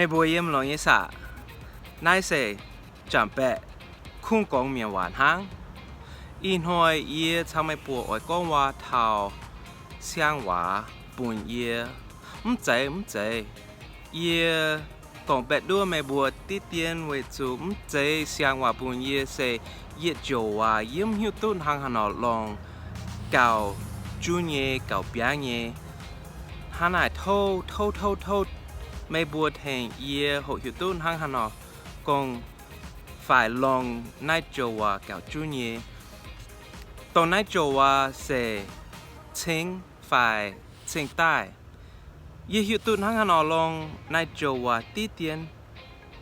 ไม่บัวเยี่ยมลองยี่สะนายเสจำเปะคุ้งกองเมียหวานหางอินหอยเยี่ยทำไม่ปัวอ้อยก้องว่าเท้าเสียงว่าปุ่นเยี่ยใจเยี่ยกองเป็ดด้วยไม่บัวติเตียนไว้จูใจเสียงว่าปุ่นเยี่ยเสเยี่ยโจว่ายิ้มหิวตุ้นหางหันลองเก่าจูเย่เก่าเปียเย่ฮานาโทไม่บัวแทงเยี่ยหกหิวตุ้นหางหันกองฝ่ายลองนายโจว่าเก่าจูเย่ตอนนายโจว่าเสชิงฝ่ายชิงใต้ยี่หิวตุ้นหางหันลองนายโจว่าตีเตียน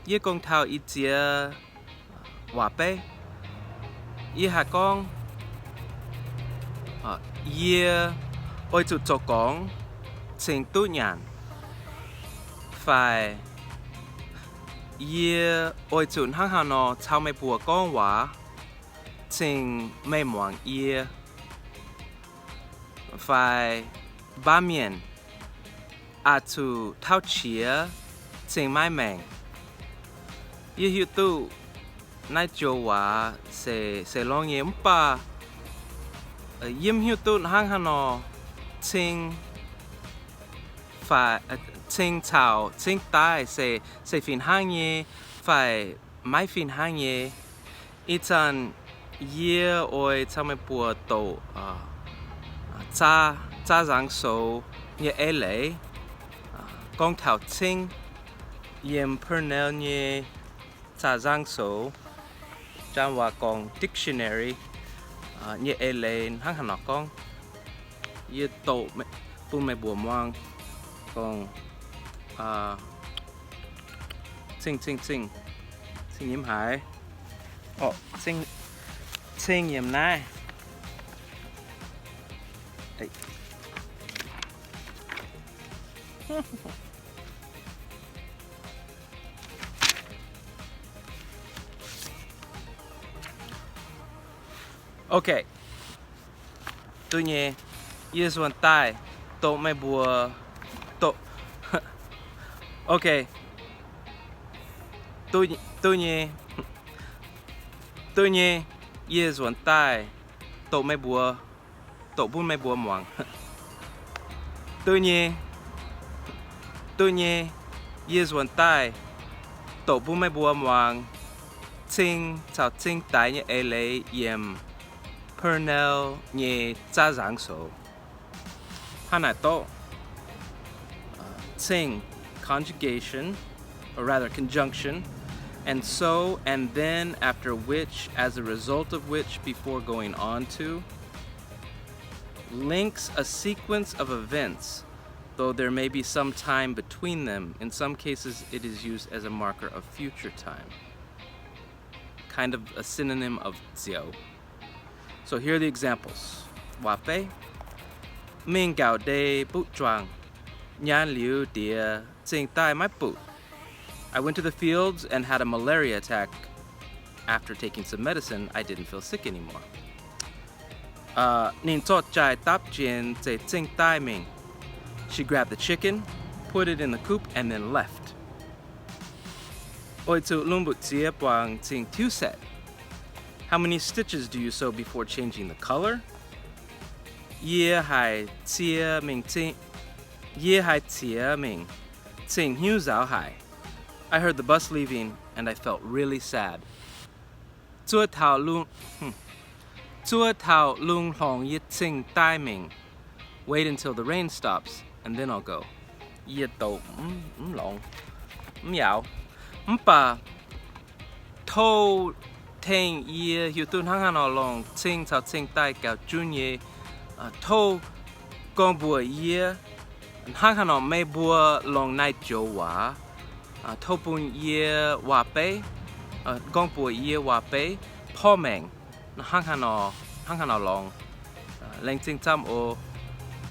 ยี่กองเท้าอีเจียว่าเป้ยี่หากองยี่โอยจุดจกองชิงตุ้นยันฝ่ายยี่โอยจุดหางหันชาวไม่ปัวกองว่าชิงไม่หมวงยี่ฝ่ายบ้าเมียนอาจจะเท่าเชียชิงไม่แมงยี่หิวตู้นายโจว่าเสลองเยี่ยมป่ายิ้มหิวตุ้นหางหันชิงฝ่ายชิงชาวชิงใต้เสฟินหางเย่ฝ่ายไม่ฟินหางเย่อีจันเย่โอยทำให้ปัวโตจ้าจังโซเย่เอเล่กองเท้าชิงเยี่ยมเพอร์เนลเย่จ้าจังโซจำว่ากอง dictionary เย่เอเล่หางหันกองเย่โตปุ่นไม่บัวม่วงกองชิงยิ้มหายชิงยิ้มนายโอเคตัวนี้ยี่ส่วนใต้โตไม่บัวโตโอเคตัวนี้ยี่ส่วนใต้โตไม่บัวโตปุ่นไม่บัวหมวงตัวนี้ยี่ส่วนใต้โตปุ่นไม่บัวหมวงชิงชาวชิงใต้เนี่ยเอเล่เยี่ยมPernell เนี่ยจ้าจังโซฮานาโตSing conjugation, or rather conjunction, and so, and then, after which, as a result of which, before going on to, links a sequence of events, though there may be some time between them. In some cases, it is used as a marker of future time, kind of a synonym of ziao. So here are the examples. Wape, Ming Gao De Bu Zhuang. Nyan Liu Dia Tsing Tai My Pu. I went to the fields and had a malaria attack. After taking some medicine, I didn't feel sick anymore. Nin Tot Jai Tap Jin Tse Tsing Tai Ming. She grabbed the chicken, put it in the coop, and then left. Oi Tsu Lumbu Tsie Puang Tsing Tu Set. How many stitches do you sew before changing the color? Ye Hai Tsie Ming Tsing. Ye Hai Tia Ming, Tsing Hu Zhao Hai. I heard the bus leaving and I felt really sad. Zua Tao Lung Hong Ye Tsing Tai Ming. Wait until the rain stops and then I'll go. Ye To Long Meow Mpa To Tang Ye Hu Tun Hang Han Long Tsing Tao Tsing Tai Gao Jun Ye To Gong Bua Yeหางหันไม่บัวลองนายโจว่าทบุญเยี่ยว่าเป้กองปัวเยี่ยว่าเป้พ่อแมงหางหันลองแรงจริงจำโอ